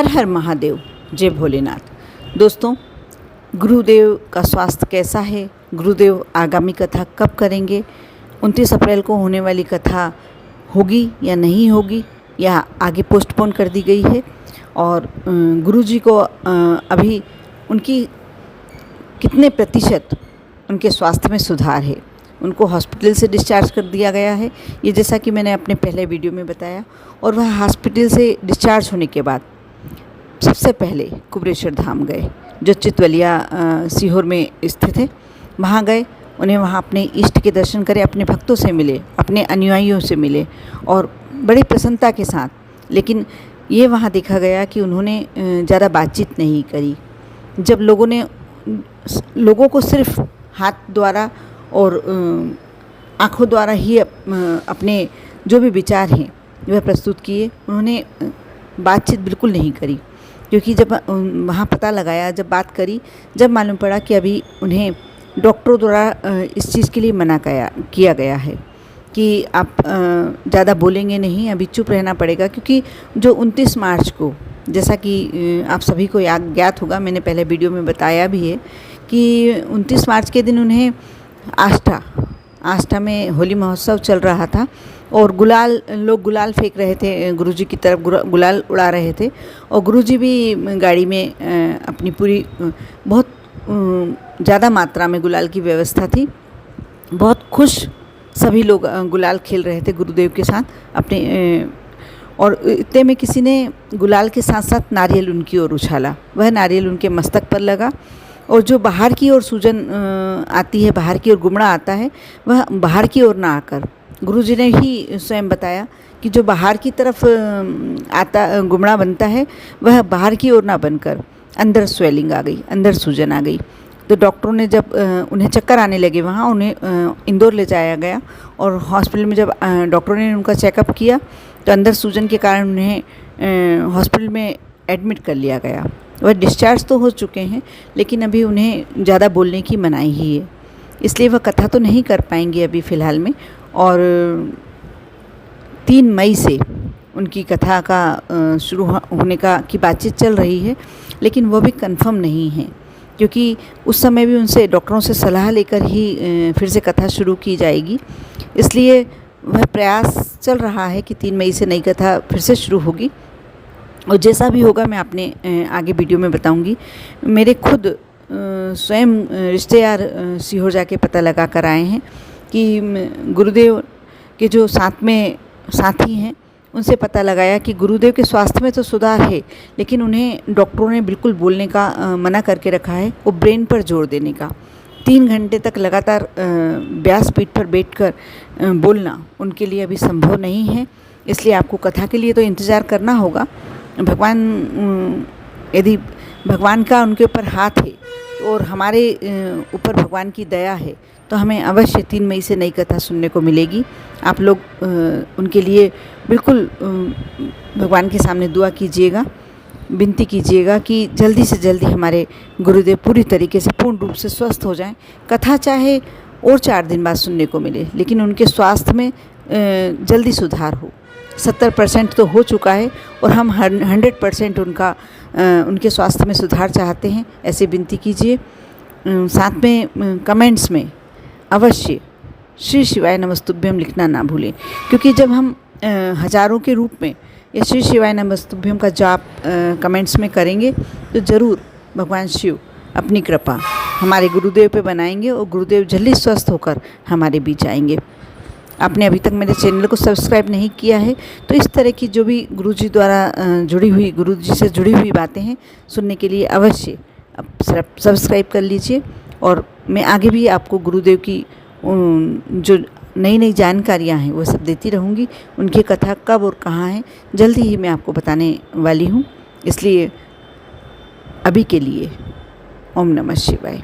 हर हर महादेव, जय भोलेनाथ। दोस्तों, गुरुदेव का स्वास्थ्य कैसा है, गुरुदेव आगामी कथा कब करेंगे, 29 अप्रैल को होने वाली कथा होगी या नहीं होगी या आगे पोस्टपोन कर दी गई है, और गुरुजी को अभी उनकी कितने प्रतिशत उनके स्वास्थ्य में सुधार है, उनको हॉस्पिटल से डिस्चार्ज कर दिया गया है, ये जैसा कि मैंने अपने पहले वीडियो में बताया। और वह हॉस्पिटल से डिस्चार्ज होने के बाद सबसे पहले कुबेरेश्वर धाम गए, जो चितवलिया सीहोर में स्थित है। वहाँ गए, उन्हें वहाँ अपने इष्ट के दर्शन करे, अपने भक्तों से मिले, अपने अनुयायियों से मिले और बड़ी प्रसन्नता के साथ। लेकिन ये वहाँ देखा गया कि उन्होंने ज़्यादा बातचीत नहीं करी। जब लोगों को सिर्फ हाथ द्वारा और आँखों द्वारा ही अपने जो भी विचार हैं वह प्रस्तुत किए, उन्होंने बातचीत बिल्कुल नहीं करी। क्योंकि जब वहाँ पता लगाया, जब बात करी, जब मालूम पड़ा कि अभी उन्हें डॉक्टरों द्वारा इस चीज़ के लिए मना किया गया है कि आप ज़्यादा बोलेंगे नहीं, अभी चुप रहना पड़ेगा। क्योंकि जो 29 मार्च को, जैसा कि आप सभी को ज्ञात होगा, मैंने पहले वीडियो में बताया भी है कि 29 मार्च के दिन उन्हें आष्टा में होली महोत्सव चल रहा था और लोग गुलाल फेंक रहे थे, गुरुजी की तरफ गुलाल उड़ा रहे थे। और गुरुजी भी गाड़ी में अपनी पूरी बहुत ज़्यादा मात्रा में गुलाल की व्यवस्था थी, बहुत खुश सभी लोग गुलाल खेल रहे थे गुरुदेव के साथ अपने। और इतने में किसी ने गुलाल के साथ साथ नारियल उनकी ओर उछाला, वह नारियल उनके मस्तक पर लगा। और जो बाहर की ओर सूजन आती है, बाहर की ओर गुमड़ा आता है, वह बाहर की ओर ना आकर, गुरुजी ने ही स्वयं बताया कि जो बाहर की तरफ गुमड़ा बनता है, वह बाहर की ओर ना बनकर अंदर स्वेलिंग आ गई, अंदर सूजन आ गई। तो डॉक्टरों ने जब उन्हें चक्कर आने लगे, वहाँ उन्हें इंदौर ले जाया गया और हॉस्पिटल में जब डॉक्टरों ने उनका चेकअप किया तो अंदर सूजन के कारण उन्हें हॉस्पिटल में एडमिट कर लिया गया। वह डिस्चार्ज तो हो चुके हैं, लेकिन अभी उन्हें ज़्यादा बोलने की मनाही ही है, इसलिए वह कथा तो नहीं कर पाएंगे अभी फ़िलहाल में। और 3 मई से उनकी कथा का शुरू होने की बातचीत चल रही है, लेकिन वो भी कंफर्म नहीं है। क्योंकि उस समय भी उनसे डॉक्टरों से सलाह लेकर ही फिर से कथा शुरू की जाएगी, इसलिए वह प्रयास चल रहा है कि 3 मई से नई कथा फिर से शुरू होगी। और जैसा भी होगा मैं अपने आगे वीडियो में बताऊंगी। मेरे खुद स्वयं रिश्तेदार सीहोर जाके पता लगा कर आए हैं कि गुरुदेव के जो साथी हैं, उनसे पता लगाया कि गुरुदेव के स्वास्थ्य में तो सुधार है, लेकिन उन्हें डॉक्टरों ने बिल्कुल बोलने का मना करके रखा है, वो ब्रेन पर जोर देने का। 3 घंटे तक लगातार व्यासपीठ पर बैठकर बोलना उनके लिए अभी संभव नहीं है, इसलिए आपको कथा के लिए तो इंतज़ार करना होगा। यदि भगवान का उनके ऊपर हाथ है और हमारे ऊपर भगवान की दया है, तो हमें अवश्य 3 मई से नई कथा सुनने को मिलेगी। आप लोग उनके लिए बिल्कुल भगवान के सामने दुआ कीजिएगा, विनती कीजिएगा कि जल्दी से जल्दी हमारे गुरुदेव पूरी तरीके से पूर्ण रूप से स्वस्थ हो जाएं। कथा चाहे और 4 दिन बाद सुनने को मिले, लेकिन उनके स्वास्थ्य में जल्दी सुधार हो। 70% तो हो चुका है और हम 100% उनके स्वास्थ्य में सुधार चाहते हैं, ऐसे विनती कीजिए। साथ में कमेंट्स में अवश्य श्री शिवाय नमस्तुभ्यम लिखना ना भूलें, क्योंकि जब हम हजारों के रूप में या श्री शिवाय नमस्तुभ्यम का जाप कमेंट्स में करेंगे तो ज़रूर भगवान शिव अपनी कृपा हमारे गुरुदेव पे बनाएंगे और गुरुदेव जल्दी स्वस्थ होकर हमारे बीच आएंगे। आपने अभी तक मेरे चैनल को सब्सक्राइब नहीं किया है तो इस तरह की जो भी गुरुजी द्वारा गुरुजी से जुड़ी हुई बातें हैं सुनने के लिए अवश्य सब्सक्राइब कर लीजिए। और मैं आगे भी आपको गुरुदेव की जो नई जानकारियाँ हैं वो सब देती रहूँगी। उनकी कथा कब और कहाँ है जल्दी ही मैं आपको बताने वाली हूँ। इसलिए अभी के लिए ओम नमः शिवाय।